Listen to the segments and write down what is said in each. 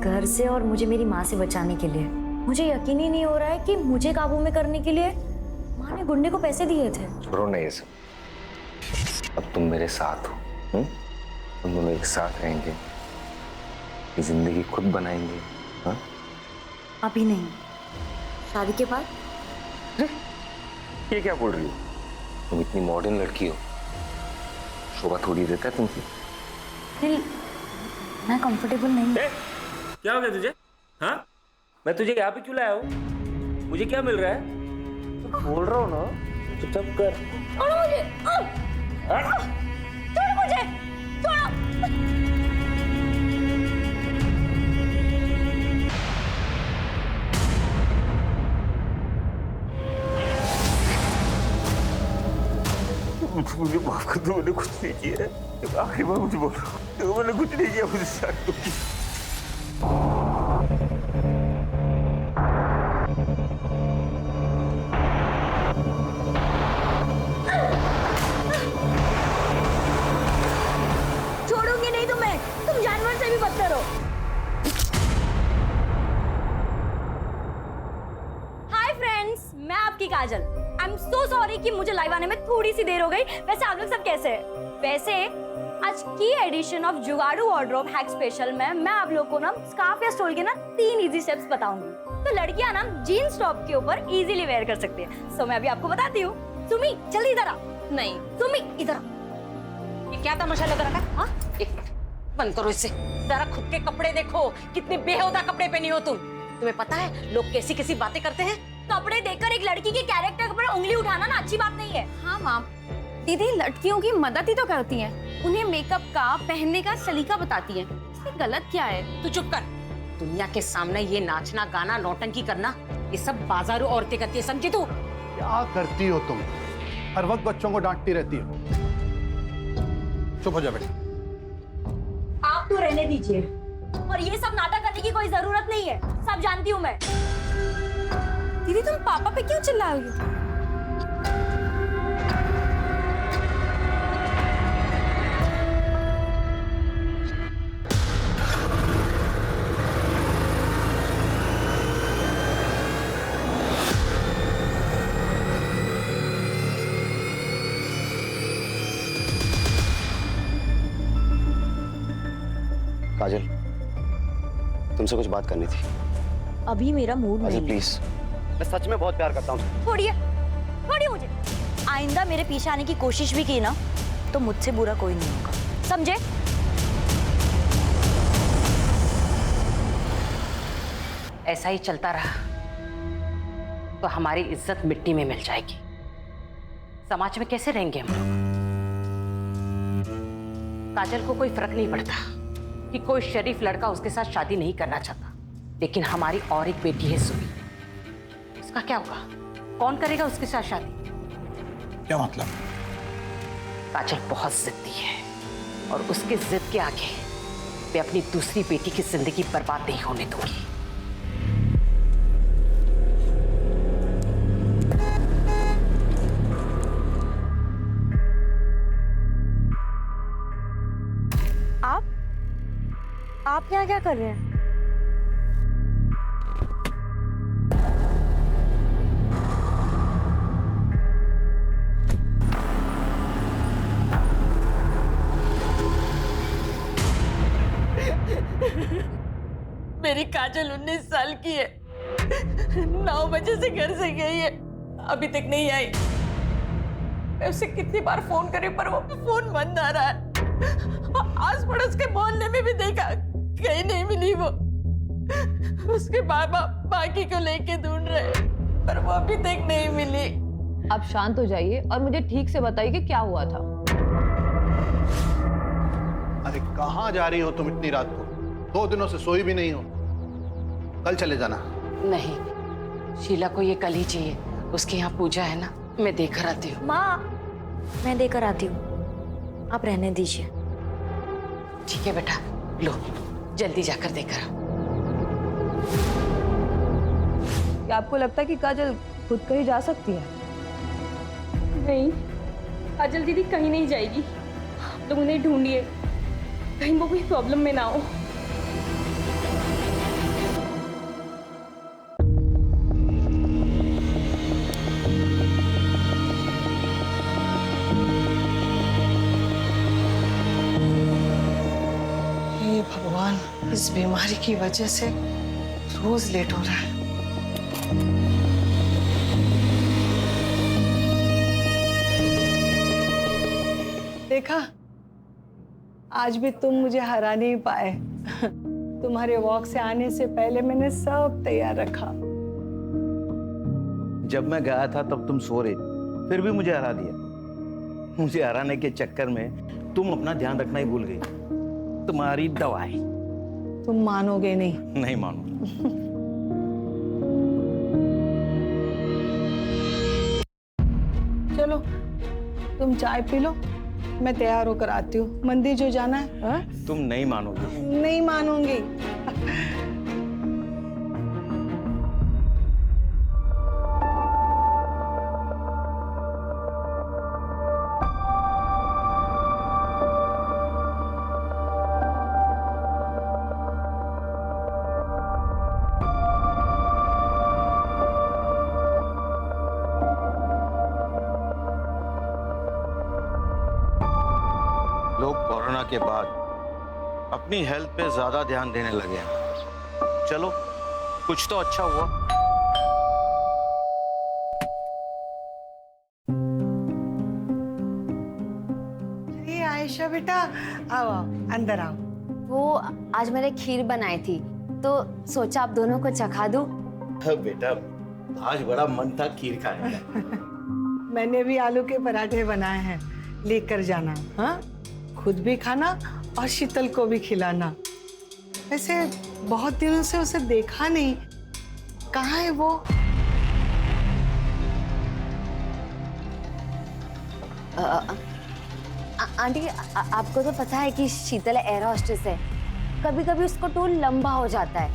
घर से और मुझे मेरी माँ से बचाने के लिए। मुझे यकीन ही नहीं हो रहा है कि मुझे काबू में करने के लिए माँ ने गुंडे को पैसे दिए थे। छोड़ो ना ये सब, अब तुम मेरे साथ हो। तुम दोनों एक साथ रहेंगे, ये जिंदगी खुद बनाएंगे। हाँ? अभी नहीं, शादी के बाद। ये क्या बोल रही हो? तुम इतनी मॉडर्न लड़की हो, शोभा थोड़ी देता है तुमसे। दिल, मैं कंफर्टेबल नहीं। क्या हो गया तुझे? हाँ, मैं तुझे यहाँ पे क्यों लाया हूँ? मुझे क्या मिल रहा है? तो बोल रहा हूँ ना, चुपचाप कर। छोड़ो मुझे, छोड़ो मुझे, छोड़ो। मुझे माफ कर दो, मैंने कुछ नहीं किया। आखिरी बार मुझे बोल रहा हूँ, मैंने कुछ नहीं किया। मुझे साथ दो। छोड़ूंगी नहीं तुम्हें, तुम जानवर से भी बदतर हो। हाय फ्रेंड्स, मैं आपकी काजल। आई एम सो सॉरी कि मुझे लाइव आने में थोड़ी सी देर हो गई। वैसे आप लोग सब कैसे हैं? वैसे आज की एडिशन ऑफ जुगाड़ू वार्डरोब हैक स्पेशल में मैं आप लोग को ना स्कार्फ या स्टोल के ना 3 इजी स्टेप्स बताऊंगी। तो लड़कियां ना जीन्स टॉप के ऊपर इजीली वेयर कर सकती है। सो मैं अभी आपको बताती हूँ। सुमी जल्दी इधर आ। नहीं सुमी इधर आ। ये क्या तमाशा लग रहा है? हाँ, एक बंद करो इसे। जरा खुद के कपड़े देखो, कितने बेहुदा कपड़े पहनी हो तुम। तुम्हें पता है लोग कैसी कैसी बातें करते हैं? कपड़े देखकर एक लड़की के कैरेक्टर पर उंगली उठाना ना अच्छी बात नहीं है। हाँ माँ, दीदी लड़कियों की मदद ही तो करती हैं। उन्हें मेकअप का पहनने का सलीका बताती हैं। इसमें गलत क्या है? तू चुप कर। दुनिया के सामने ये नाचना गाना नौटंकी करना, ये सब बाजारू औरतें करती है, समझी तू? क्या करती हो तुम? हर वक्त बच्चों को डांटती रहती हो। चुप हो जा बेटा। आप तो रहने दीजिए, और ये सब नाटक करने की कोई जरूरत नहीं है। सब जानती हूँ मैं। दीदी तुम पापा पे क्यों चिल्ला रही हो? काजल, तुमसे कुछ बात करनी थी। अभी मेरा मूड काजल नहीं। प्लीज, मैं सच में बहुत प्यार करता हूँ। छोड़िए, छोड़िए मुझे। आइंदा मेरे पीछे आने की कोशिश भी की ना तो मुझसे बुरा कोई नहीं होगा, समझे? ऐसा ही चलता रहा तो हमारी इज्जत मिट्टी में मिल जाएगी। समाज में कैसे रहेंगे हम लोग? काजल को कोई फर्क नहीं पड़ता कि कोई शरीफ लड़का उसके साथ शादी नहीं करना चाहता, लेकिन हमारी और एक बेटी है सुमी। उसका क्या होगा? कौन करेगा उसके साथ शादी? क्या मतलब? काजल बहुत जिद्दी है और उसके जिद के आगे मैं अपनी दूसरी बेटी की जिंदगी बर्बाद नहीं होने दूंगी। आप यहाँ क्या कर रहे हैं? मेरी काजल 19 साल की है। 9 बजे से घर से गई है, अभी तक नहीं आई। मैं उसे कितनी बार फोन करे पर वो फोन बंद आ रहा है। आस पड़ोस के मोहल्ले में भी देखा, कहीं नहीं मिली वो। उसके बाबा बाकी को लेके ढूंढ रहे, पर वो अभी तक नहीं मिली। आप शांत हो जाइए और मुझे ठीक से बताइए कि क्या हुआ था। अरे कहाँ जा रही हो तुम इतनी रात को? 2 दिनों से सोई भी नहीं हो। कल चले जाना। नहीं, शीला को ये कल ही चाहिए। उसके यहाँ पूजा है ना, मैं देकर आती हूँ। माँ, मैं देकर आती हूँ, आप रहने दीजिए। ठीक है बेटा, लो जल्दी जाकर देकर आओ। क्या आपको लगता है कि काजल खुद कहीं जा सकती है? नहीं, काजल दीदी कहीं नहीं जाएगी। आप लोग उन्हें ढूंढिए, कहीं वो कोई प्रॉब्लम में ना हो। इस बीमारी की वजह से रोज लेट हो रहा है। देखा, आज भी तुम मुझे हरा नहीं पाए। तुम्हारे वॉक से आने से पहले मैंने सब तैयार रखा। जब मैं गया था तब तुम सो रही थी, फिर भी मुझे हरा दिया। मुझे हराने के चक्कर में तुम अपना ध्यान रखना ही भूल गई। तुम्हारी दवाई। तुम मानोगे नहीं। नहीं मानूंगा। चलो तुम चाय पी लो, मैं तैयार होकर आती हूँ। मंदिर जो जाना है। हा? तुम नहीं मानोगी। नहीं मानूंगी। लोग कोरोना के बाद अपनी हेल्थ पे ज्यादा ध्यान देने लगे हैं। चलो कुछ तो अच्छा हुआ। अरे आयशा बेटा, आओ आओ, अंदर आओ। वो आज मैंने खीर बनाई थी तो सोचा आप दोनों को चखा दूं। बेटा, आज बड़ा मन था खीर खाने का। मैंने भी आलू के पराठे बनाए हैं, लेकर जाना। हाँ, खुद भी खाना और शीतल को भी खिलाना। वैसे बहुत दिनों से उसे देखा नहीं, कहाँ है वो? आंटी, आपको तो पता है कि शीतल एयर होस्टेस है। कभी कभी उसको टूर लंबा हो जाता है।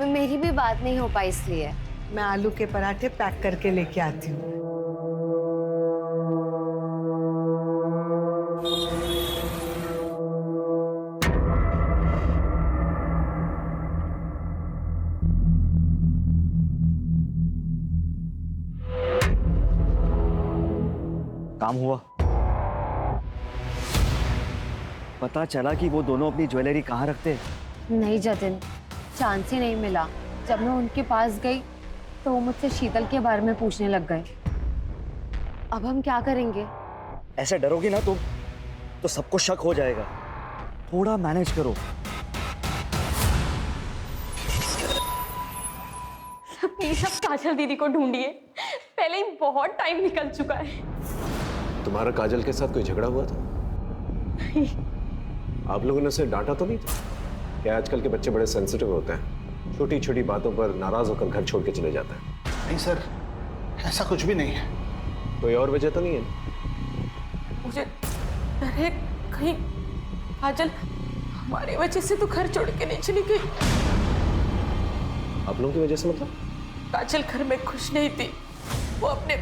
मेरी भी बात नहीं हो पाई इसलिए। मैं आलू के पराठे पैक करके लेके आती हूँ। काम हुआ। पता चला कि वो दोनों अपनी ज्वेलरी कहाँ रखते हैं? नहीं जतिन, चांस ही नहीं मिला। जब मैं उनके पास गई तो वो मुझसे शीतल के बारे में पूछने लग गए। अब हम क्या करेंगे? ऐसे डरोगी ना तुम तो सबको शक हो जाएगा। थोड़ा मैनेज करो। प्लीज आप काजल दीदी को ढूंढिए, पहले ही बहुत टाइम निकल चुका है। तुम्हारा काजल के साथ कोई झगड़ा हुआ था? आप लोगों ने उसे डांटा तो नहीं था? क्या आजकल के बच्चे बड़े सेंसिटिव होते हैं, छोटी छोटी बातों पर नाराज होकर घर छोड़ के चले जाते हैं। नहीं सर, ऐसा कुछ भी नहीं है। कोई और वजह तो नहीं है? मुझे डर है कहीं काजल हमारी वजह से तो घर छोड़ के नहीं चली गई। आप लोगों की वजह से मतलब? काजल घर में खुश नहीं थी, वो अपने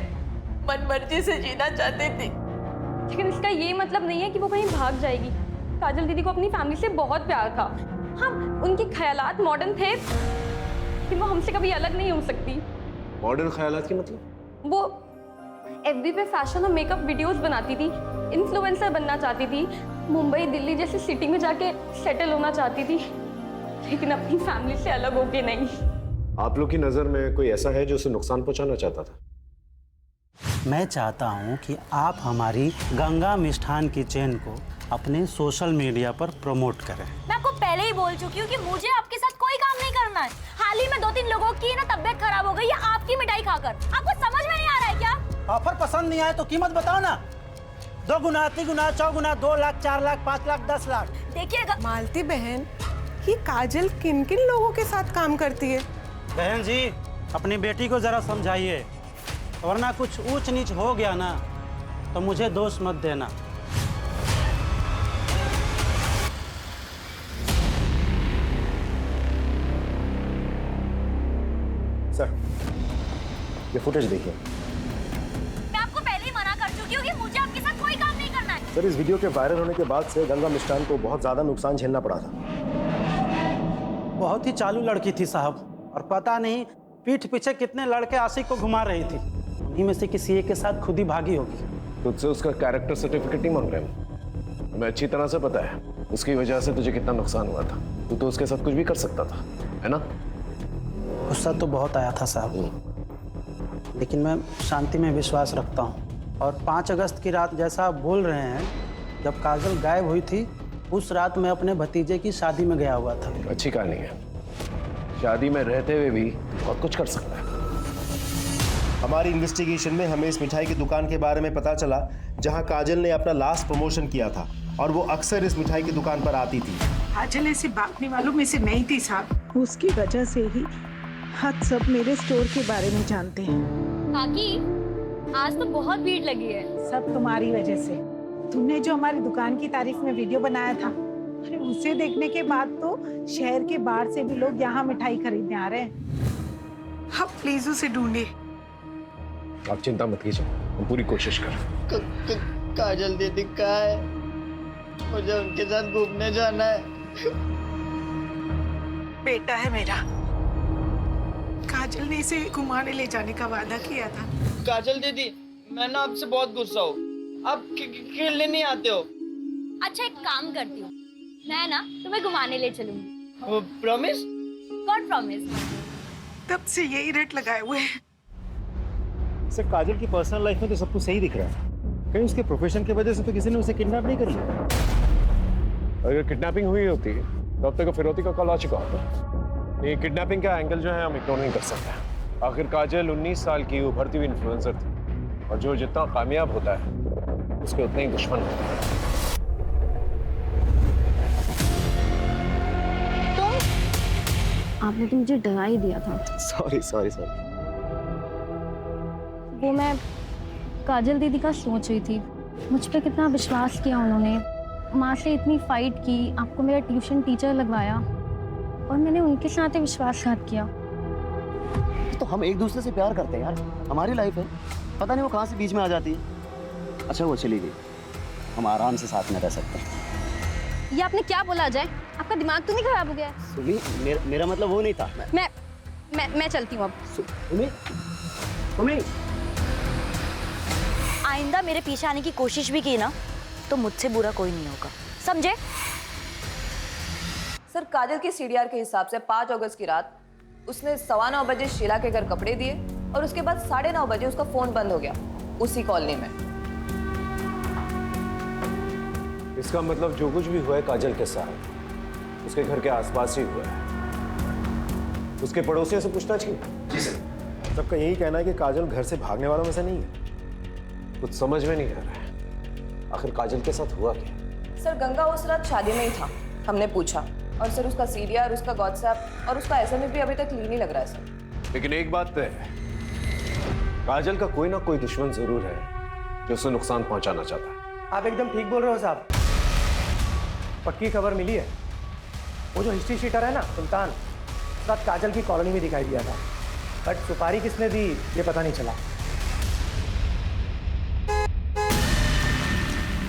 मन मर्जी से जीना चाहती थी। लेकिन इसका ये मतलब नहीं है कि वो कहीं भाग जाएगी। काजल दीदी को अपनी फैमिली से बहुत प्यार था। हाँ, उनके ख्यालात मॉडर्न थे, लेकिन वो हमसे कभी अलग नहीं हो सकती। मॉडर्न ख्यालात की मतलब? वो FB पे फैशन और मेकअप वीडियोस बनाती थी, इन्फ्लुएंसर बनना चाहती थी, मुंबई दिल्ली जैसी सिटी में जाके सेटल होना चाहती थी, लेकिन अपनी फैमिली से अलग होके नहीं। आप लोग की नजर में कोई ऐसा है जो उसे नुकसान पहुंचाना चाहता था? मैं चाहता हूं कि आप हमारी गंगा मिष्ठान किचन को अपने सोशल मीडिया पर प्रमोट करें। मैं आपको पहले ही बोल चुकी हूँ कि मुझे आपके साथ कोई काम नहीं करना है। हाल ही में 2-3 लोगों की ना तबीयत खराब हो गई है आपकी मिठाई खाकर। आपको समझ में नहीं आ रहा है क्या? ऑफर पसंद नहीं आए तो कीमत बताओ ना। 2 गुना, 3 गुना, 4 गुना, 2 लाख, 4 लाख, 5 लाख, 10 लाख। देखिएगा मालती बहन, ये काजल किन किन लोगों के साथ काम करती है? बहन जी, अपनी बेटी को जरा समझाइए, वरना कुछ ऊंच नीच हो गया ना तो मुझे दोष मत देना। सर, ये फुटेज देखिए। मैं आपको पहले ही मना कर चुकी हूँ कि मुझे आपके साथ कोई काम नहीं करना है। सर, इस वीडियो के वायरल होने के बाद से गंगा मिष्ठान को बहुत ज्यादा नुकसान झेलना पड़ा था। बहुत ही चालू लड़की थी साहब, और पता नहीं पीठ पीछे कितने लड़के आशिक को घुमा रही थी। उन्हीं में से किसी एक के साथ खुद ही भागी होगी। तुझसे उसका कैरेक्टर सर्टिफिकेट नहीं मांग रहे हम। हमें अच्छी तरह से पता है उसकी वजह से तुझे कितना नुकसान हुआ था। तू तो उसके साथ कुछ भी कर सकता था, है ना? गुस्सा तो बहुत आया था साहब, लेकिन मैं शांति में विश्वास रखता हूँ। और 5 अगस्त की रात जैसा आप बोल रहे हैं, जब काजल गायब हुई थी, उस रात मैं अपने भतीजे की शादी में गया हुआ था। अच्छी कहानी है। शादी में रहते हुए भी बहुत कुछ कर सकता है। हमारी इन्वेस्टिगेशन में हमें इस मिठाई की दुकान के बारे में पता चला जहां काजल ने अपना लास्ट प्रमोशन किया था, और वो अक्सर इस मिठाई की दुकान पर आती थी। काजल ऐसे भागने वालों में से नहीं थी साहब। उसकी वजह से ही हम सब मेरे स्टोर के बारे में जानते हैं। काकी, आज तो बहुत भीड़ लगी है। सब तुम्हारी वजह से। तुमने जो हमारी दुकान की तारीफ में वीडियो बनाया था, अरे उसे देखने के बाद तो शहर के बाहर से भी लोग यहाँ मिठाई खरीदने आ रहे हैं। अब प्लीज उसे ढूंढिए। आप चिंता मत कीजिए, हम पूरी कोशिश कर। काजल दीदी कहाँ है? मुझे उनके साथ घूमने जाना है। बेटा है मेरा। काजल ने इसे घुमाने ले जाने का वादा किया था। काजल दीदी, मैं ना आपसे बहुत गुस्सा हूँ। आप खेलने नहीं आते हो। अच्छा, एक काम करती हूँ, मैं ना तुम्हें घुमाने ले चलूंगी। प्रॉमिस? God promise. तब से यही रेट लगाए हुए हैं। सर, काजल की पर्सनल लाइफ में तो सब कुछ सही दिख रहा है। कहीं उसके प्रोफेशन की वजह से तो किसी ने उसे किडनैप नहीं कर लिया? अगर किडनैपिंग हुई होती तो अब तक फिरौती का कॉल आ चुका होता। ये किडनैपिंग का एंगल जो है हम इग्नोर नहीं कर सकते। आखिर काजल 19 साल की उभरती हुई इन्फ्लुएंसर थी, और जो जितना कामयाब होता है उसके उतने ही दुश्मन होते हैं। आपने तो मुझे डरा ही दिया था। Sorry sorry sorry. वो मैं काजल दीदी का सोच रही थी। मुझ पे कितना विश्वास किया उन्होंने, माँ से इतनी फाइट की, आपको मेरा ट्यूशन टीचर लगवाया, और मैंने उनके साथ ही विश्वासघात किया। तो हम एक दूसरे से प्यार करते हैं यार, हमारी लाइफ है। पता नहीं वो कहाँ से बीच में आ जाती है। अच्छा वो चली गई, हम आराम से साथ में रह सकते हैं। ये आपने क्या बोला अजय? आपका दिमाग तो नहीं खराब हो गया? सुमी, मेरा मतलब वो नहीं था। मैं चलती हूँ अब। सुमी, आइंदा मेरे पीछे आने की कोशिश भी की ना, तो मुझसे बुरा कोई नहीं होगा, समझे? सर, काजल के सीडीआर के हिसाब से 5 अगस्त की रात उसने 9:15 बजे शीला के घर कपड़े दिए, और उसके बाद 9:30 बजे उसका फोन बंद हो गया उसी कॉलोनी में। इसका मतलब जो कुछ भी हुआ है काजल के साथ उसके घर के आसपास ही हुआ है। उसके पड़ोसियों से पूछताछ की? जी सर। सबका यही कहना है कि काजल घर से भागने वालों में से नहीं है। कुछ समझ में नहीं आ रहा है, आखिर काजल के साथ हुआ क्या? सर, गंगा उस रात शादी में ही था, हमने पूछा, और सर उसका सीडीआर, उसका व्हाट्सएप और उसका एसएमएस भी अभी तक क्लीन ही लग रहा है सर। लेकिन एक बात तय है, काजल का कोई ना कोई दुश्मन जरूर है जो उसे नुकसान पहुंचाना चाहता है। आप एकदम ठीक बोल रहे हो साहब। पक्की खबर मिली है। वो जो हिस्ट्री शीटर है ना सुल्तान, उस रात काजल की कॉलोनी में दिखाई दिया था, बट सुपारी किसने दी ये पता नहीं चला।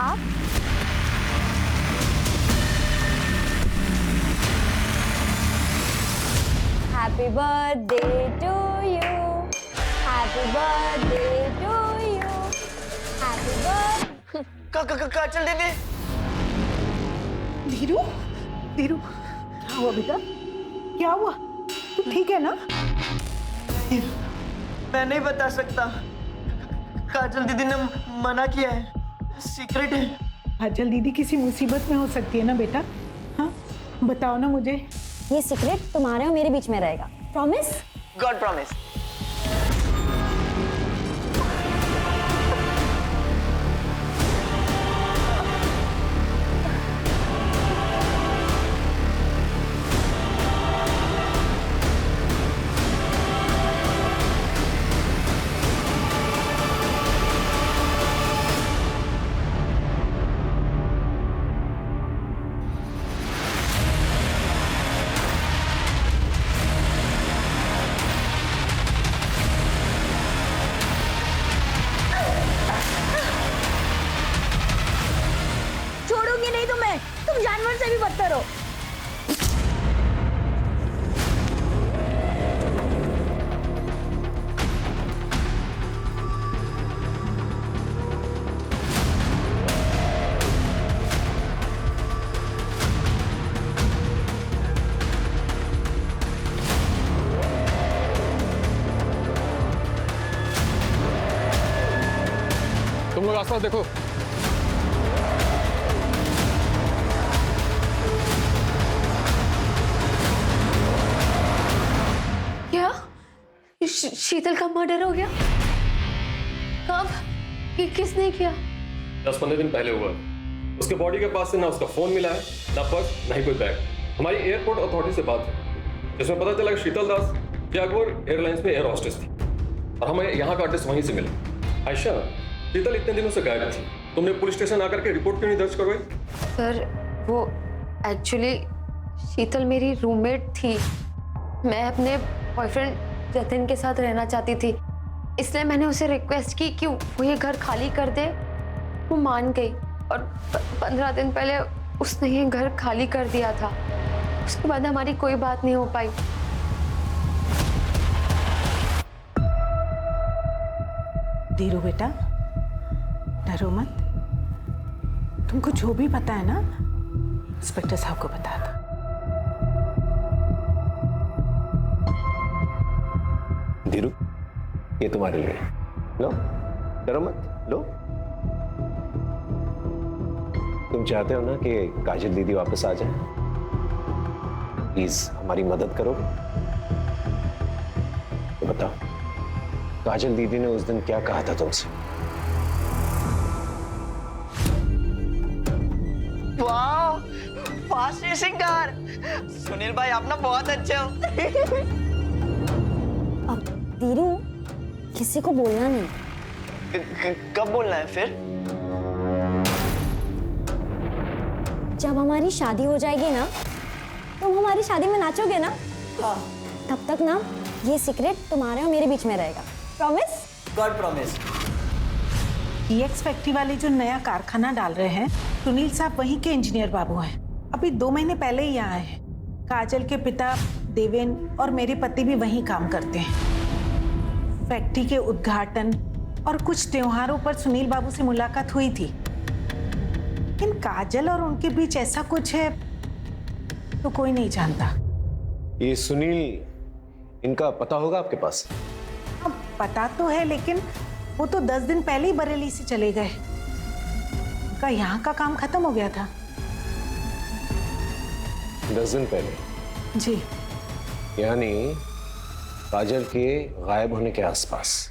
आप? Happy birthday to you, happy birthday to you, happy birthday. Kajal दीदी। धीरू, धीरू, क्या हुआ बेटा? क्या हुआ? तू ठीक है ना? मैं नहीं बता सकता, काजल दीदी ने मना किया है, सीक्रेट है। काजल दीदी किसी मुसीबत में हो सकती है ना बेटा? हाँ, बताओ ना मुझे। ये सीक्रेट तुम्हारे और मेरे बीच में रहेगा, प्रॉमिस? God promise. आसपास देखो। क्या शीतल का मर्डर हो गया? कब? किसने किया? 10-15 दिन पहले हुआ। उसके बॉडी के पास से ना उसका फोन मिला है, ना पर्स, ना ही कोई बैग। हमारी एयरपोर्ट अथॉरिटी से बात है जिसमें पता चला कि शीतल दास जैगुआर एयरलाइंस में एयर होस्टेस थी और हमें यहाँ का एड्रेस वहीं से मिला। आयशा, शीतल इतने दिनों से गायब थी, तुमने पुलिस स्टेशन आकर के रिपोर्ट क्यों नहीं दर्ज करवाई? सर वो एक्चुअली शीतल मेरी रूममेट थी। मैं अपने बॉयफ्रेंड जतिन के साथ रहना चाहती थी, इसलिए मैंने उसे रिक्वेस्ट की कि वो ये घर खाली कर दे। वो मान गई और 15 दिन पहले उसने ये घर खाली कर दिया था। उसके बाद हमारी कोई बात नहीं हो पाई। धीरू बेटा, डरो मत। तुमको जो भी पता है ना, इंस्पेक्टर साहब को बता दो। धीरू, ये तुम्हारे लिए। लो, डरो मत, लो। तुम चाहते हो ना कि काजल दीदी वापस आ जाए? प्लीज हमारी मदद करोगे? तो बताओ, काजल दीदी ने उस दिन क्या कहा था तुमसे? वाह, फास्ट रेसिंग कार। सुनील भाई आप ना बहुत अच्छे हो। अब धीरू, किसी को बोलना नहीं। कब बोलना है फिर? जब हमारी शादी हो जाएगी ना, तुम हमारी शादी में नाचोगे ना? हाँ। तब तक ना ये सीक्रेट तुम्हारे और मेरे बीच में रहेगा। Promise? God promise. EX factory वाले जो नया कारखाना डाल रहे हैं, सुनील साहब वहीं के इंजीनियर बाबू हैं। अभी 2 महीने पहले ही यहाँ आए हैं। काजल के पिता देवेन और मेरे पति भी वहीं काम करते हैं। फैक्ट्री के उद्घाटन और कुछ त्योहारों पर सुनील बाबू से मुलाकात हुई थी, लेकिन काजल और उनके बीच ऐसा कुछ है तो कोई नहीं जानता। ये सुनील, इनका पता होगा आपके पास? अब पता तो है, लेकिन वो तो 10 दिन पहले ही बरेली से चले गए। उनका यहाँ का काम खत्म हो गया था। 10 दिन पहले? जी। यानी काजल के गायब होने के आसपास।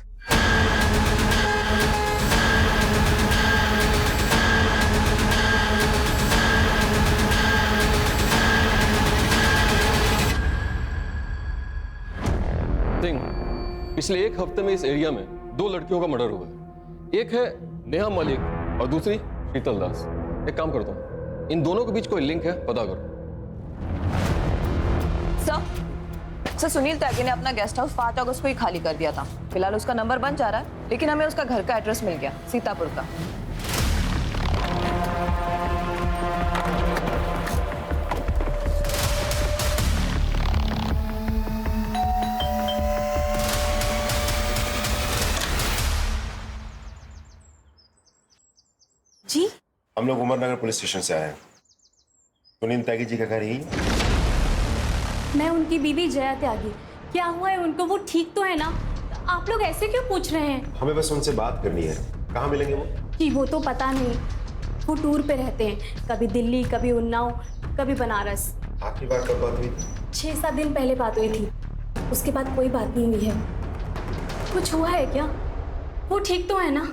पिछले 1 हफ्ते में इस एरिया में 2 लड़कियों का मर्डर हुआ है। एक है नेहा मलिक और दूसरी शीतल दास। एक काम करता हूँ, इन दोनों के बीच कोई लिंक है, पता करो। सर सुनील त्यागी ने अपना गेस्ट हाउस 5 अगस्त को ही खाली कर दिया था। फिलहाल उसका नंबर बंद जा रहा है, लेकिन हमें उसका घर का एड्रेस मिल गया, सीतापुर का। जी, हम लोग उमरनगर पुलिस स्टेशन से आए हैं। सुनील त्यागी जी का घर यही? मैं उनकी बीवी जया त्यागी। क्या हुआ है उनको? वो ठीक तो है ना? आप लोग ऐसे क्यों पूछ रहे हैं? हमें बस उनसे बात करनी है। कहाँ मिलेंगे वो? जी वो तो पता नहीं, वो टूर पे रहते हैं, कभी दिल्ली, कभी उन्नाव, कभी बनारस। आखिरी बार कब बात हुई थी? 6-7 दिन पहले बात हुई थी, उसके बाद कोई बात नहीं हुई है। कुछ हुआ है क्या? वो ठीक तो है ना?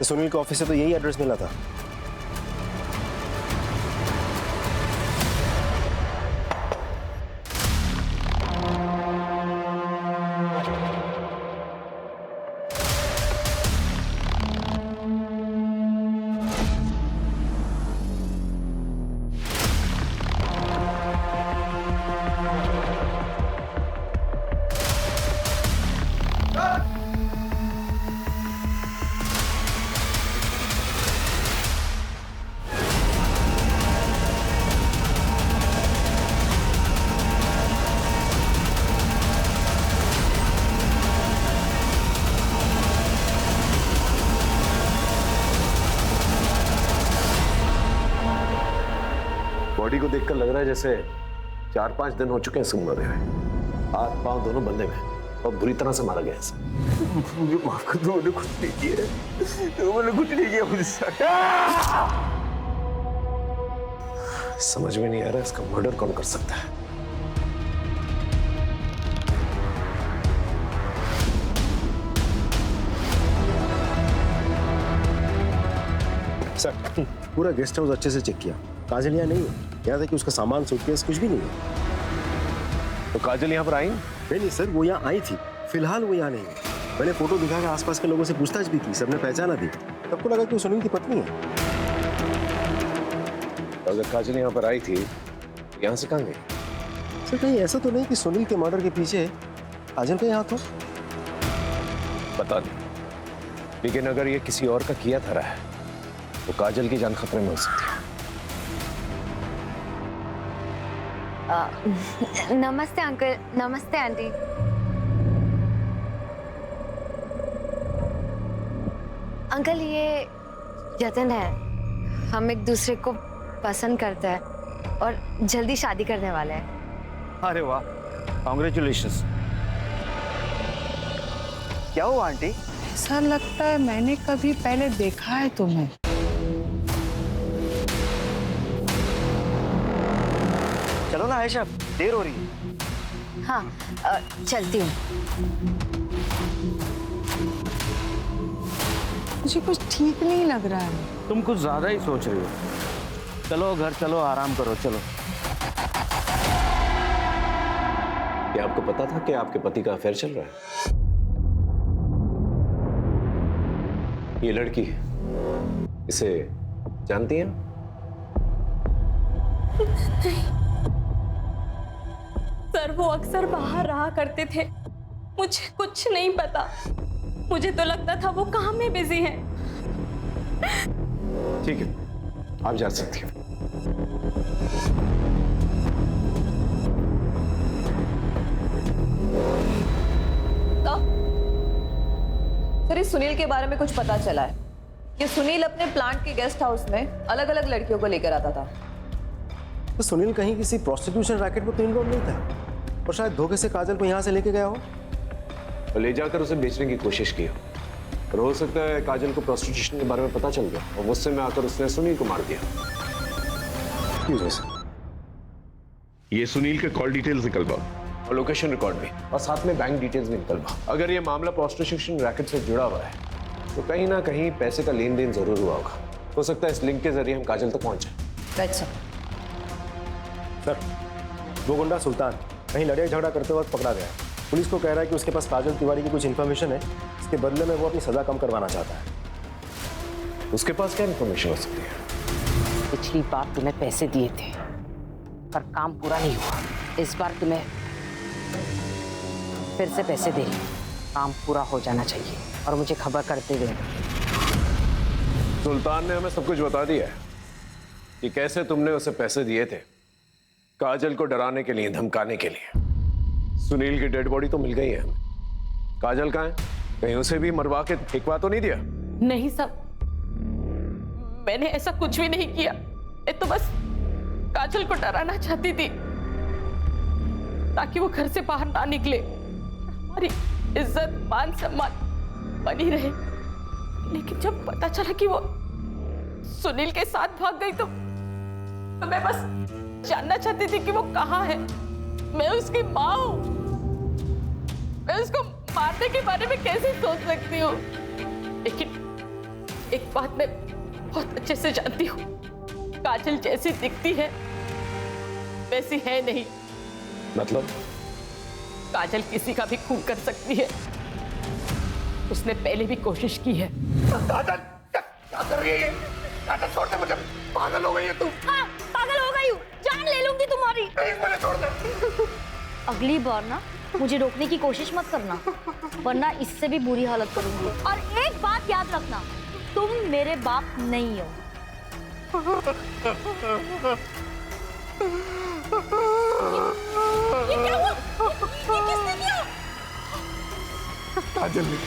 सुनील के ऑफिस से तो यही एड्रेस मिला था। बॉडी को देखकर लग रहा है जैसे 4-5 दिन हो चुके हैं इसको मरे हुए। हाथ पांव दोनों बंधे हुए और बुरी तरह से मारा गया है। मुझे माफ कर दो, मैंने कुछ नहीं किया, मैंने कुछ नहीं किया मुझसे। समझ में नहीं आ रहा इसका मर्डर कौन कर सकता है। सर, पूरा गेस्ट हाउस अच्छे से चेक किया, काजल यहाँ नहीं है। यहाँ था कि उसका सामान सूटकेस कुछ भी नहीं है। तो काजल यहाँ पर आई? नहीं सर, वो यहाँ आई थी, फिलहाल वो यहाँ नहीं है। मैंने फोटो दिखा के आसपास के लोगों से पूछताछ भी की, सबने पहचाना दी। सबको लगा कि वो सुनील की पत्नी है। अगर काजल यहाँ पर आई थी, यहाँ से कहाँ गई? सर, कहीं ऐसा तो नहीं कि सुनील के मर्डर के पीछे काजल का हाथ हो? पता नहीं, लेकिन अगर ये किसी और का किया था रहा है तो काजल की जान खतरे में हो सकती है। नमस्ते अंकल। नमस्ते आंटी। अंकल, ये जतन है। हम एक दूसरे को पसंद करते हैं और जल्दी शादी करने वाले हैं। अरे वाह, कॉन्ग्रेचुलेशंस। क्या हुआ आंटी? ऐसा लगता है मैंने कभी पहले देखा है तुम्हें। चलो ना आयशा, देर हो रही है। हाँ, चलती हूँ। मुझे कुछ ठीक नहीं लग रहा है। तुम कुछ ज्यादा ही सोच रही हो। चलो घर चलो, आराम करो, चलो। क्या आपको पता था कि आपके पति का अफेयर चल रहा है? ये लड़की इसे जानती हैं? सर, वो अक्सर बाहर रहा करते थे। मुझे कुछ नहीं पता। मुझे तो लगता था वो काम में बिजी हैं। ठीक है, आप जा सकती हैं। सर, इस सुनील के बारे में कुछ पता चला है कि सुनील अपने प्लांट के गेस्ट हाउस में अलग अलग लड़कियों को लेकर आता था। तो सुनील कहीं किसी प्रोस्टिट्यूशन रैकेट में तो इन्वॉल्व नहीं था, और शायद धोखे से काजल को यहाँ से लेके गया हो और ले जाकर उसे बेचने की कोशिश की हो। और हो सकता है काजल को प्रोस्टिट्यूशन के बारे में पता चल गया और गुस्से में आकर उसने सुनील को मार दिया। ये सुनील के कॉल डिटेल्स निकलवा और लोकेशन रिकॉर्ड भी, और साथ में बैंक डिटेल्स भी निकलवा। अगर ये मामला प्रोस्टिट्यूशन रैकेट से जुड़ा हुआ है तो कहीं ना कहीं पैसे का लेन देन जरूर हुआ होगा। हो सकता है इस लिंक के जरिए हम काजल तक पहुंचे। सर, वो गुंडा सुल्तान कहीं लड़ाई झगड़ा करते वक्त पकड़ा गया। पुलिस को कह रहा है कि उसके पास काजल तिवारी की कुछ इन्फॉर्मेशन है, इसके बदले में वो अपनी सजा कम करवाना चाहता है। उसके पास क्या इन्फॉर्मेशन हो सकती है? पिछली बार तुम्हें पैसे दिए थे पर काम पूरा नहीं हुआ। इस बार तुम्हें फिर से पैसे दे रही हूं। काम पूरा हो जाना चाहिए और मुझे खबर करते हुए। सुल्तान ने हमें सब कुछ बता दिया है कि कैसे तुमने उसे पैसे दिए थे, काजल को डराने के लिए, धमकाने के लिए। सुनील की डेड बॉडी तो मिल गई है हमें। काजल कहाँ है? कहीं उसे भी मरवा के फेंकवा तो नहीं दिया? नहीं साहब, मैंने ऐसा कुछ भी नहीं किया। मैं तो बस काजल को डराना चाहती थी ताकि वो घर से बाहर ना निकले, हमारी इज्जत मान सम्मान बनी रहे। लेकिन जब पता चला कि वो सुनील के साथ भाग गई तो मैं बस जानना चाहती थी कि वो कहाँ है। मैं उसकी माँ हूँ, मैं उसको मारने के बारे में कैसे सोच सकती हूँ? लेकिन एक बात मैं बहुत अच्छे से जानती हूँ, काजल जैसी दिखती है वैसी है नहीं। मतलब? काजल किसी का भी खून कर सकती है। उसने पहले भी कोशिश की है। काजल क्या कर रही है ये? काजल छोड़ दे मुझे, पागल हो गई है तू। हाँ, पागल हो गई हूँ, जान ले लूंगी तुम्हारी। मुझे छोड़ दे। अगली बार ना मुझे रोकने की कोशिश मत करना, वरना इससे भी बुरी हालत करूंगी। और एक बात याद रखना, तुम मेरे बाप नहीं हो। ये क्या हुआ? ये किसने किया? काजल ने।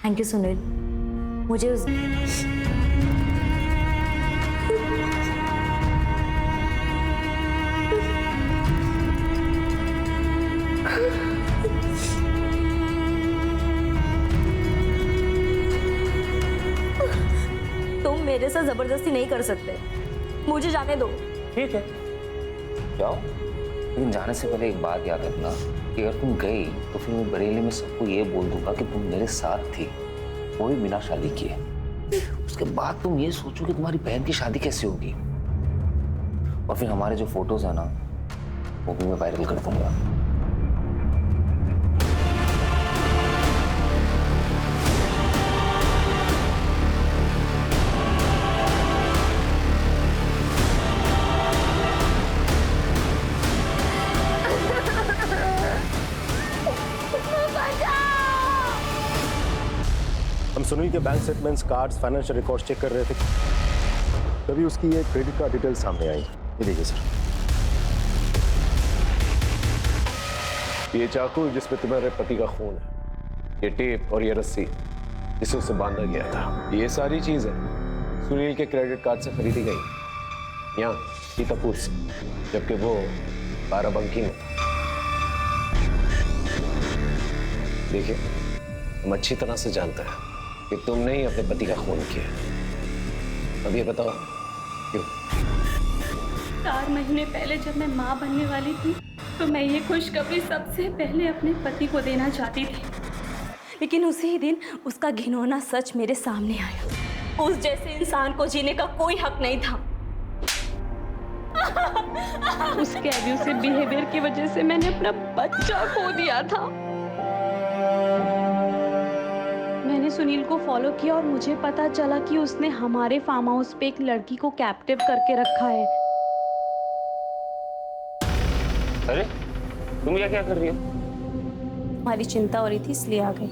थैंक यू सुनील, मुझे उस मेरे साथ जबरदस्ती नहीं कर सकते, मुझे जाने दो। ठीक है जाओ, लेकिन जाने से पहले एक बात याद रखना कि अगर तुम गई तो फिर मैं बरेली में सबको ये बोल दूंगा कि तुम मेरे साथ थी, वो भी बिना शादी किए। उसके बाद तुम ये सोचो कि तुम्हारी बहन की शादी कैसे होगी, और फिर हमारे जो फोटोज है ना वो भी मैं वायरल कर दूंगा। हम सुनील के bank statements, cards, financial records check कर रहे थे, तभी उसकी ये क्रेडिट कार्ड डिटेल सामने आई। ये देखिए सर, ये चाकू जिसमें तुम्हारे पति का खून है, ये टेप और ये रस्सी जिसे उसे बांधा गया था, ये सारी चीजें सुनील के क्रेडिट कार्ड से खरीदी गई यहाँ सीतापुर से, जबकि वो बाराबंकी में। देखिए, हम अच्छी तरह से जानते हैं कि तुमने ही अपने पति का खून किया। अब ये बताओ क्यों? 4 महीने पहले जब मैं माँ बनने वाली थी तो मैं ये खुशखबरी सबसे पहले अपने पति को देना चाहती थी, लेकिन उसी ही दिन उसका घिनौना सच मेरे सामने आया। उस जैसे इंसान को जीने का कोई हक नहीं था। उसके एब्यूसिव बिहेवियर की वजह से मैंने अपना बच्चा खो दिया था। मैंने सुनील को फॉलो किया और मुझे पता चला कि उसने हमारे फार्म हाउस पे एक लड़की को कैप्टिव करके रखा है। अरे तुम ये क्या कर रही हो? हमारी चिंता हो रही थी इसलिए आ गई।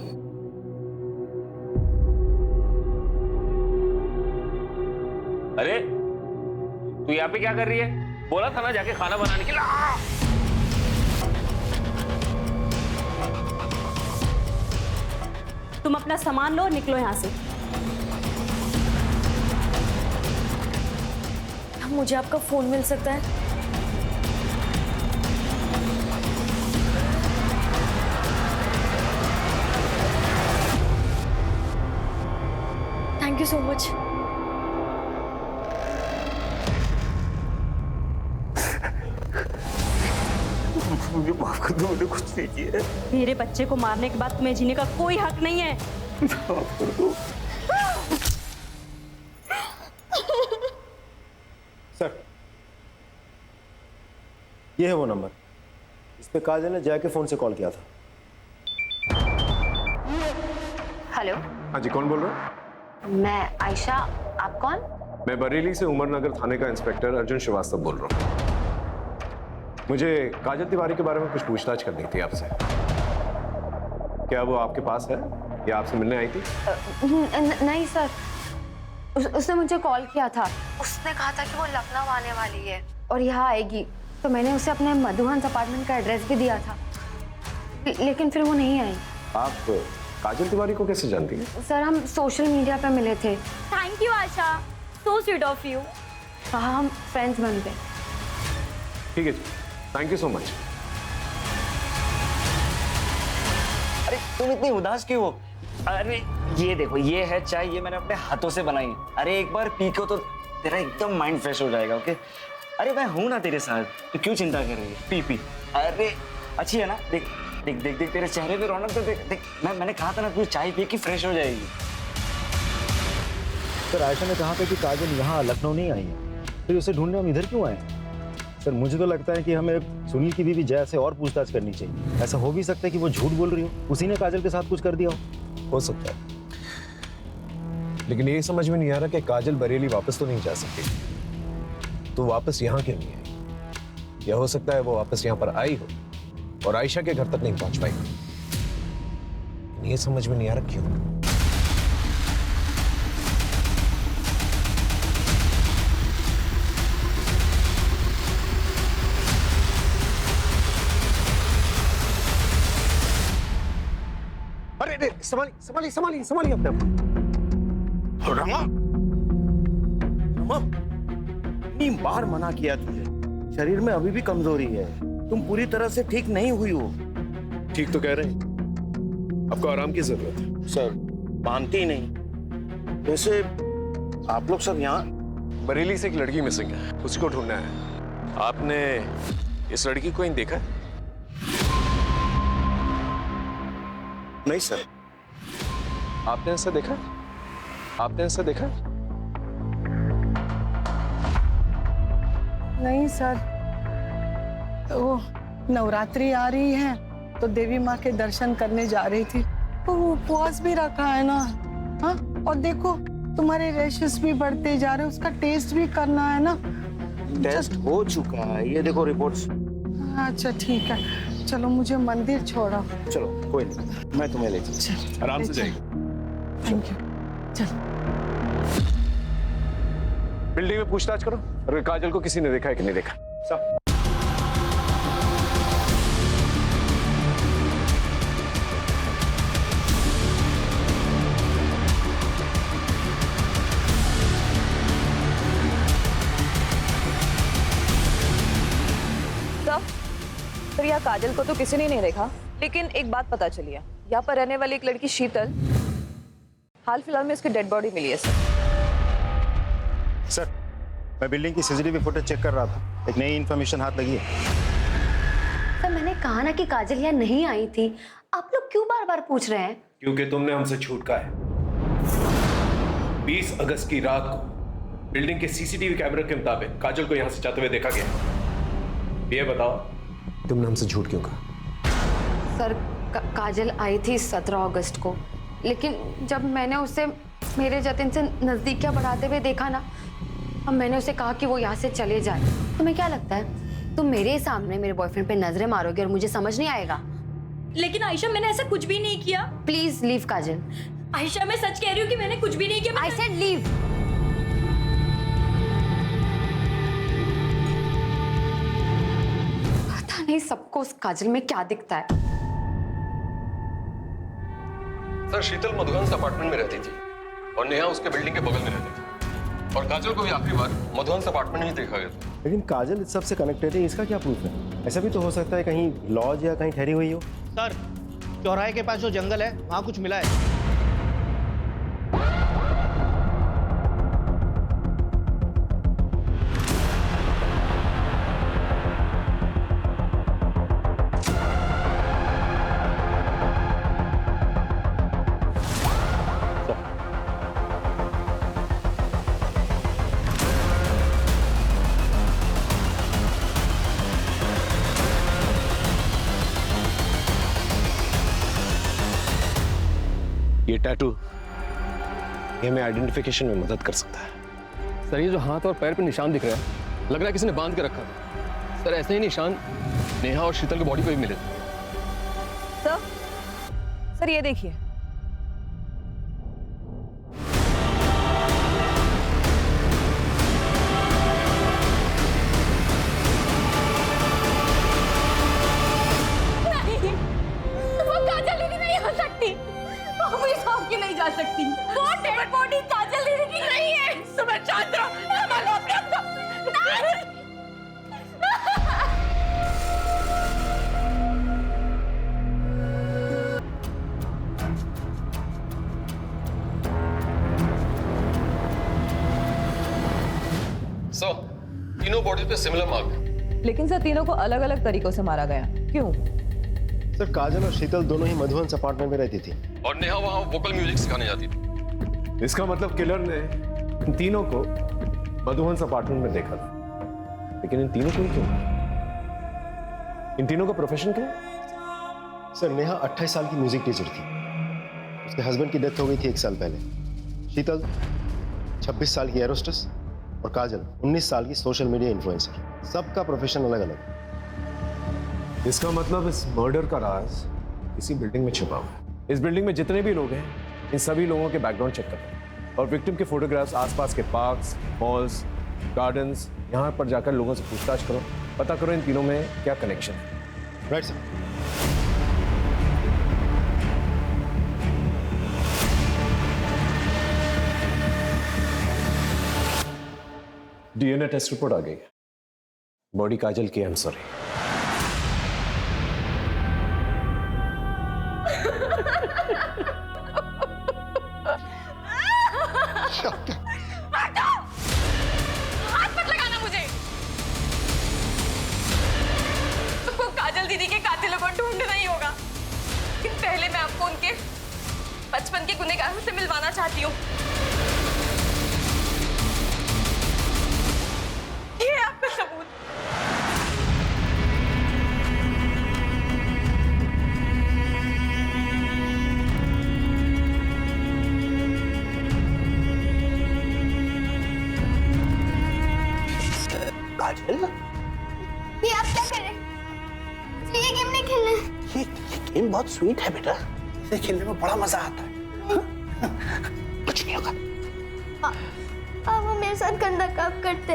अरे तू यहाँ पे क्या कर रही है? बोला था ना जाके खाना बनाने के लिए। तुम अपना सामान लो और निकलो यहाँ से। मुझे आपका फोन मिल सकता है? Thank you so much. मुझे माफ कर दो, मैंने कुछ नहीं किया। मेरे बच्चे को मारने के बाद तुम्हें जीने का कोई हक नहीं है। माफ कर दो। सर, ये है वो नंबर, इस पे काजल ने जय के फोन से कॉल किया था। हेलो, हाँ जी, कौन बोल रहे हो? मैं आयशा, आप कौन? मैं बरेली से उमरनगर थाने का इंस्पेक्टर अर्जुन श्रीवास्तव बोल रहा हूँ। मुझे काजल तिवारी के बारे में कुछ पूछताछ करनी थी आपसे। क्या वो आपके पास है या आपसे मिलने आई थी? नहीं सर, उसने मुझे कॉल किया था। उसने कहा था कि वो लखनऊ आने वाली है और यहाँ आएगी, तो मैंने उसे अपने मधुहंस अपार्टमेंट का एड्रेस भी दिया था, लेकिन फिर वो नहीं आई। आप काजल तिवारी को कैसे जानती हैं? सर, हम सोशल मीडिया पे मिले थे। Thank you Asha, so sweet of you. हाँ, हम फ्रेंड्स बन गए। ठीक है जी, थैंक यू सो मच। अरे तुम इतनी उदास क्यों हो? अरे ये देखो, ये है चाय, ये मैंने अपने हाथों से बनाई है। अरे एक बार पी को तो तेरा एकदम माइंड फ्रेश हो जाएगा। ओके, अरे मैं हूं ना तेरे साथ, तो क्यों चिंता कर रही है? P P. अरे अच्छी है ना? देख देख देख देख तेरे चेहरे पे रौनक तो देख देख। मैंने कहा था ना, तू चाय पी के फ्रेश हो जाएगी। सर, आयशा ने कहा था कि काजल यहाँ लखनऊ नहीं आई है, फिर उसे ढूंढने हम इधर क्यों आए? सर, मुझे तो लगता है कि हमें सुनील की बीवी जया से और पूछताछ करनी चाहिए। ऐसा हो भी सकता है कि वो झूठ बोल रही हो, उसी ने काजल के साथ कुछ कर दिया हो सकता है। लेकिन ये समझ में नहीं आ रहा कि काजल बरेली वापस तो नहीं जा सकती, तो वापस यहाँ क्यों नहीं आई? या हो सकता है वो वापस यहाँ पर आई हो और आयशा के घर तक नहीं पहुंच पाई। ये समझ में नहीं आ रहा क्यों। अरे संभालिए संभालिए संभालिए संभालिए अपने आप। रमा, रमा, इतनी बार मना किया तुझे, शरीर में अभी भी कमजोरी है, तुम पूरी तरह से ठीक नहीं हुई हो। ठीक तो कह रहे हैं, आपको आराम की जरूरत है। सर, मानती नहीं। वैसे आप लोग सब यहाँ? बरेली से एक लड़की मिसिंग है, उसी को ढूंढना है। आपने इस लड़की को कहीं देखा है? नहीं सर। आपने ऐसा देखा? आपने ऐसा देखा? नहीं सर, वो नवरात्रि आ रही है तो देवी माँ के दर्शन करने जा रही थी, तो वो उपवास भी रखा है ना। हाँ, और देखो तुम्हारे रैशेस भी बढ़ते जा रहे हैं, उसका टेस्ट भी करना है ना। टेस्ट हो चुका है, ये देखो रिपोर्ट्स। अच्छा ठीक है, चलो मुझे मंदिर छोड़ो। चलो कोई नहीं, मैं तुम्हें ले चलूं। आराम से जाइए। Thank you. चल। बिल्डिंग में पूछताछ करो, अगर काजल को किसी ने देखा है कि नहीं देखा। सब सर, यहाँ काजल को तो किसी ने नहीं देखा, लेकिन एक बात पता चली है, यहाँ पर रहने वाली एक लड़की शीतल, हाल फिलहाल में इसकी डेड बॉडी मिली है सर। सर, मैं बिल्डिंग की सीसीटीवी फुटेज चेक कर रहा था, एक नई इन्फॉर्मेशन हाथ लगी है। सर मैंने कहा ना कि काजल यहाँ नहीं आई थी, आप लोग क्यों बार बार पूछ रहे हैं? क्योंकि तुमने हमसे झूठ कहा है। 20 अगस्त की रात को बिल्डिंग के सीसीटीवी कैमरे के मुताबिक काजल को यहाँ से जाते हुए देखा गया। ये बताओ, तुमने हमसे झूठ क्यों कहा? सर काजल आई थी 17 अगस्त को, लेकिन जब मैंने उसे मेरे जतिन से नजदीकियां बढ़ाते हुए देखा ना, अब मैंने उसे कहा कि वो यहाँ से चले जाए। तुम्हें क्या लगता है तुम मेरे सामने मेरे बॉयफ्रेंड पे नजरें मारोगे और मुझे समझ नहीं आएगा? लेकिन आयशा मैंने ऐसा कुछ भी नहीं किया। प्लीज लीव काजल। आयशा मैं सच कह रही हूँ कि मैंने कुछ भी नहीं किया। I said leave. पता नहीं सबको उस काजल में क्या दिखता है। सर, शीतल मधुहंस अपार्टमेंट में रहती थी और नेहा उसके बिल्डिंग के बगल में रहती थी, और काजल को भी आखिरी बार मधुहंस अपार्टमेंट में ही देखा गया था। लेकिन काजल इस सब से कनेक्टेड है, इसका क्या प्रूफ है? ऐसा भी तो हो सकता है कहीं लॉज या कहीं ठहरी हुई हो। सर चौराहे के पास जो जंगल है वहाँ कुछ मिला है। ये टैटू ये हमें आइडेंटिफिकेशन में मदद कर सकता है। सर, ये जो हाथ और पैर पे निशान दिख रहा है, लग रहा है किसी ने बांध के रखा था। सर, ऐसे ही निशान नेहा और शीतल की बॉडी पे भी मिले। सर ये देखिए, नहीं, वो काजल दीदी नहीं हो सकती, वो भी सौंप के नहीं जा सकती। वो डेड बॉडी काजल दीदी की नहीं है। सुबह चांद्रा, हमारा अपने आप को सर, तीनों बॉडी पे सिमिलर मार्क, लेकिन सर तीनों को अलग अलग तरीकों से मारा गया। क्यों? सर, काजल और शीतल दोनों ही मधुहंस अपार्टमेंट में रहती थी और नेहा वहाँ वोकल म्यूजिक सिखाने जाती थी। इसका मतलब किलर ने इन तीनों को मधुहंस अपार्टमेंट में देखा था। लेकिन इन तीनों को ही क्यों? इन तीनों का प्रोफेशन क्या है? सर, नेहा 28 साल की म्यूजिक टीचर थी, उसके हस्बैंड की डेथ हो गई थी 1 साल पहले। शीतल 26 साल की एरोस्टेस और काजल 19 साल की सोशल मीडिया इन्फ्लुएंसर। सबका प्रोफेशन अलग अलग। इसका मतलब इस मर्डर का राज इसी बिल्डिंग में छुपा हुआ है। इस बिल्डिंग में जितने भी लोग हैं, इन सभी लोगों के बैकग्राउंड चेक करें और विक्टिम के फोटोग्राफ्स आसपास के पार्क्स, मॉल्स, गार्डन्स, यहाँ पर जाकर लोगों से पूछताछ करो, पता करो इन तीनों में क्या कनेक्शन है। Right sir. DNA test report आ गई है, बॉडी काजल की। I am sorry. आपको उनके बचपन के गुनहगारों से मिलवाना चाहती हूँ। ये है आपका सबूत। काजल, ये आप क्या कर रहे हैं? मुझे ये गेम नहीं खेलना है। ये गेम बहुत स्वीट है बेटा, इसे खेलने में बड़ा मजा आता है। कुछ नहीं होगा। आप वो मेरे साथ गंदा काम करते,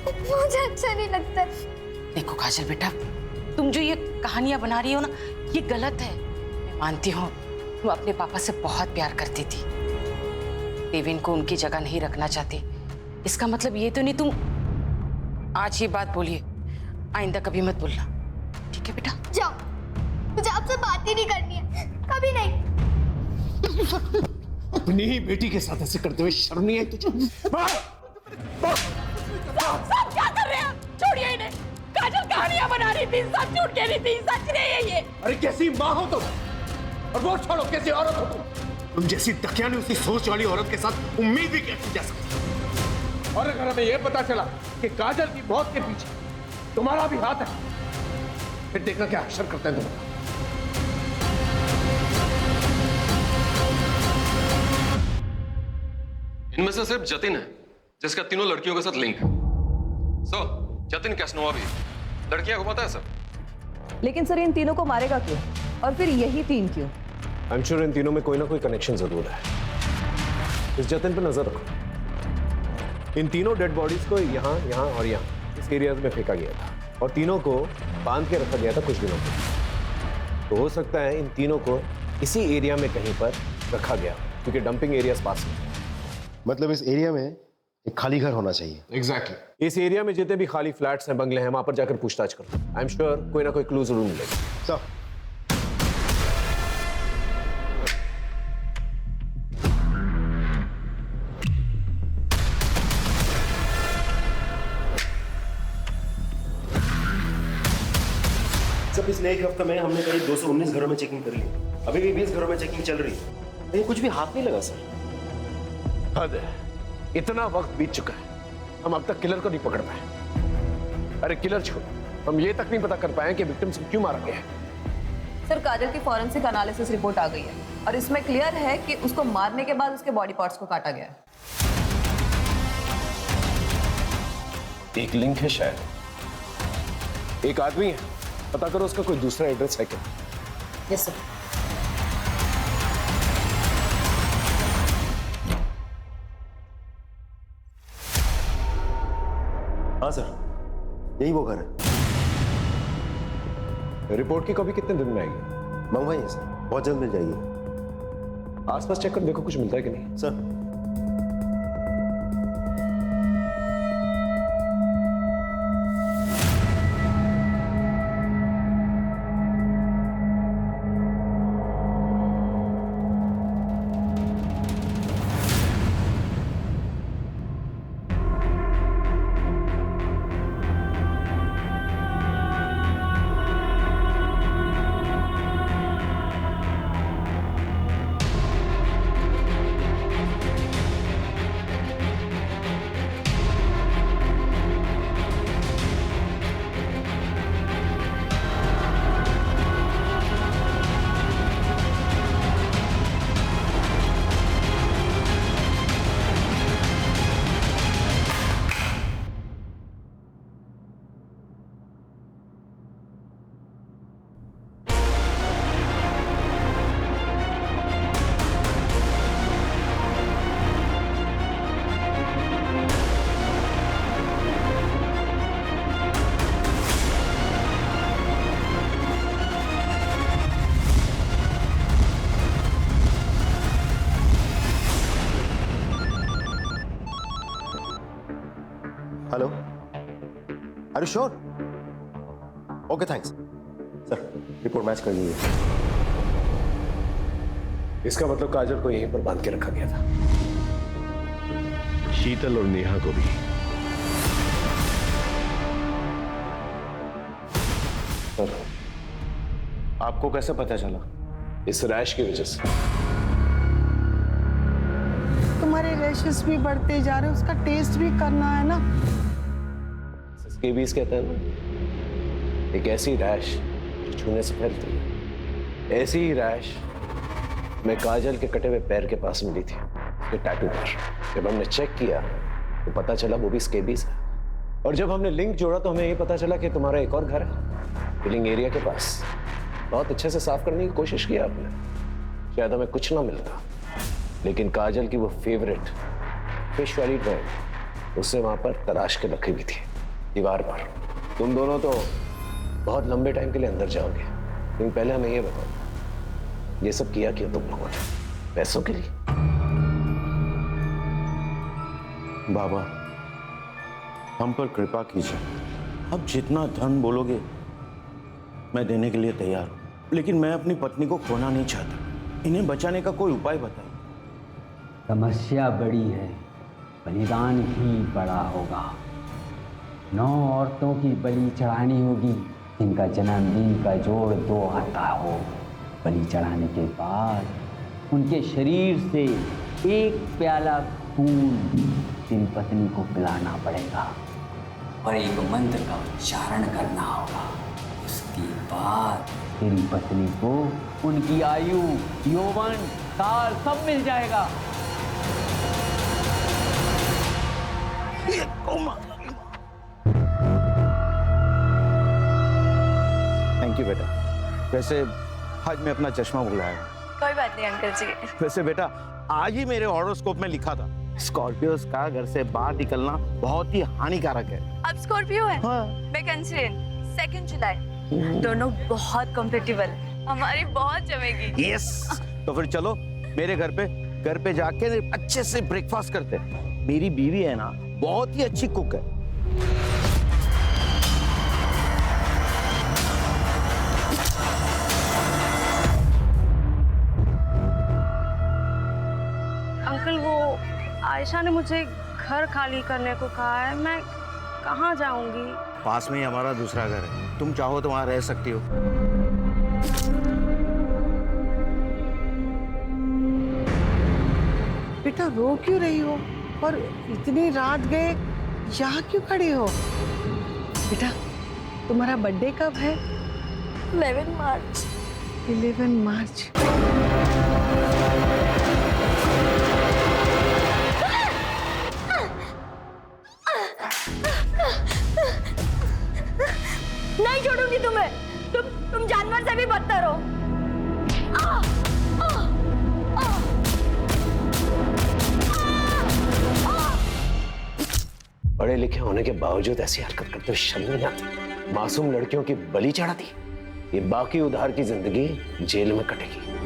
मुझे अच्छा नहीं लगता। देखो काजल बेटा, तुम जो ये कहानियां बना रही हो ना, ये गलत है। मैं मानती हूँ तुम अपने पापा से बहुत प्यार करती थी, देवेन को उनकी जगह नहीं रखना चाहती। इसका मतलब ये तो नहीं तुम आज ये बात बोलिए, आइंदा कभी मत बोलना, ठीक है बेटा? जाओ, मुझे आपसे बात ही नहीं करनी है, कभी नहीं। अपनी ही बेटी के साथ ऐसे करते हुए शर्म नहीं आई तुझे? सब क्या कर रहे हैं? छोड़िए इन्हें। काजल कहानियां बना रही थी, सब झूठ कह रही थी, सच नहीं है ये। अरे कैसी माँ हो तुम, और वो छोड़ो कैसी औरत हो तुम जैसी दकियानी उसी सोच वाली औरत के साथ उम्मीद भी कैसी जा सकती? और अगर हमें यह पता चला कि काजल की मौत के पीछे तुम्हारा भी हाथ है, फिर देखना क्या अक्षर करते हैं तुम। इनमें से सिर्फ जतिन है जिसका तीनों लड़कियों के साथ लिंक है। सो जतिन कैसनोवा भी लड़कियां घुमाता है सर। लेकिन सर इन तीनों को मारेगा क्यों, और फिर यही तीन क्यों? आई एम श्योर इन तीनों में कोई ना कोई कनेक्शन जरूर है। इस जतिन पे नजर रखो। इन तीनों डेड बॉडीज को यहाँ, यहाँ और यहाँ इस एरियाज में फेंका गया था, और तीनों को बांध के रखा गया था कुछ दिनों तक। तो हो सकता है इन तीनों को इसी एरिया में कहीं पर रखा गया, क्योंकि डंपिंग एरियाज पास में। मतलब इस एरिया में एक खाली घर होना चाहिए। एग्जैक्टली। इस एरिया में जितने भी खाली फ्लैट्स हैं, बंगले हैं, वहां पर जाकर पूछताछ करो। आई एम श्योर कोई ना कोई क्लू जरूर मिलेगा। सर, पिछले एक हफ्ते में हमने करीब 219 घरों में चेकिंग कर ली। अभी भी 20 घरों में चेकिंग चल रही है, लेकिन कुछ भी हाथ नहीं लगा सर। हद है, इतना वक्त बीत चुका है, हम अब तक किलर को नहीं पकड़ पाए। अरे किलर छोड़ो, हम ये तक नहीं पता कर पाए कि विक्टिम्स को क्यों मारा गया है। सर काजल की फॉरेंसिक एनालिसिस रिपोर्ट आ गई है, और इसमें क्लियर है कि उसको मारने के बाद उसके बॉडी पार्ट्स को काटा गया है। एक लिंक है शायद, एक आदमी है, पता करो उसका कोई दूसरा एड्रेस है क्या। Yes sir. हाँ सर, यही वो घर है। रिपोर्ट की कॉपी कितने दिन में आएगी? मंगवाइए सर, बहुत जल्द मिल जाएगी। आसपास चेक कर देखो कुछ मिलता है कि नहीं। Sir, hello, are you sure? Okay thanks sir, report match कर लीजिए। इसका मतलब काजल को यहीं पर बांध के रखा गया था। शीतल और नेहा को भी। सर, आपको कैसे पता चला? इस रैश की वजह से। तुम्हारे रैशेस भी बढ़ते जा रहे हैं, उसका टेस्ट भी करना है ना। स्केबीज कहते हैं ना, एक ऐसी रैश जो छूने से फैलती है। ऐसी ही रैश मैं काजल के कटे हुए पैर के पास मिली थी, उसके टैटू पर। जब हमने चेक किया तो पता चला वो भी स्केबीज है। और जब हमने लिंक जोड़ा तो हमें ये पता चला कि तुम्हारा एक और घर है फिलिंग एरिया के पास। बहुत अच्छे से साफ करने की कोशिश की आपने, शायद हमें कुछ ना मिलता, लेकिन काजल की वो फेवरेट फिश वाली ड्राइंग उससे वहां पर तराश के रखी भी थी दीवार पर। तुम दोनों तो बहुत लंबे टाइम के लिए अंदर जाओगे, लेकिन पहले हमें ये बताओ, ये सब किया क्यों तुम लोगों ने? पैसों के लिए? बाबा, हम पर कृपा कीजिए। अब जितना धन बोलोगे मैं देने के लिए तैयार हूं, लेकिन मैं अपनी पत्नी को खोना नहीं चाहता। इन्हें बचाने का कोई उपाय बताइए। समस्या बड़ी है, बलिदान भी बड़ा होगा। 9 औरतों की बलि चढ़ानी होगी जिनका जन्मदिन का जोड़ 2 आता हो। बलि चढ़ाने के बाद उनके शरीर से 1 प्याला खून तेरी पत्नी को पिलाना पड़ेगा और एक मंत्र का उच्चारण करना होगा। उसके बाद तेरी पत्नी को उनकी आयु, यौवन, काल सब मिल जाएगा। थैंक यू बेटा। वैसे आज मैं अपना चश्मा भुलाया। कोई बात नहीं अंकल जी। वैसे बेटा आज ही मेरे हॉरोस्कोप में लिखा था स्कॉर्पियोस का घर से बाहर निकलना बहुत ही हानिकारक है। अब स्कॉर्पियो है? हाँ। मैं कैंसरियन, 2 जुलाई। दोनों बहुत कंपेटेबल, हमारी बहुत जमेगी। यस, तो फिर चलो मेरे घर पे जाके अच्छे से ब्रेकफास्ट करते हैं। मेरी बीवी है ना, बहुत ही अच्छी कुक है। अंकल, वो आयशा ने मुझे घर खाली करने को कहा है। मैं कहाँ जाऊंगी? पास में ही हमारा दूसरा घर है, तुम चाहो तो वहां रह सकती हो। बेटा रो क्यों रही हो? और इतनी रात गए यहाँ क्यों खड़ी हो? बेटा तुम्हारा बर्थडे कब है? 11 मार्च। 11 मार्च। नहीं छोड़ूंगी तुम्हें। तुम जानवर से भी बदतर हो। पढ़े लिखे होने के बावजूद ऐसी हरकत करते हुए शर्म नहीं आती? मासूम लड़कियों की बलि चढ़ा दी। ये बाकी उधार की जिंदगी जेल में कटेगी।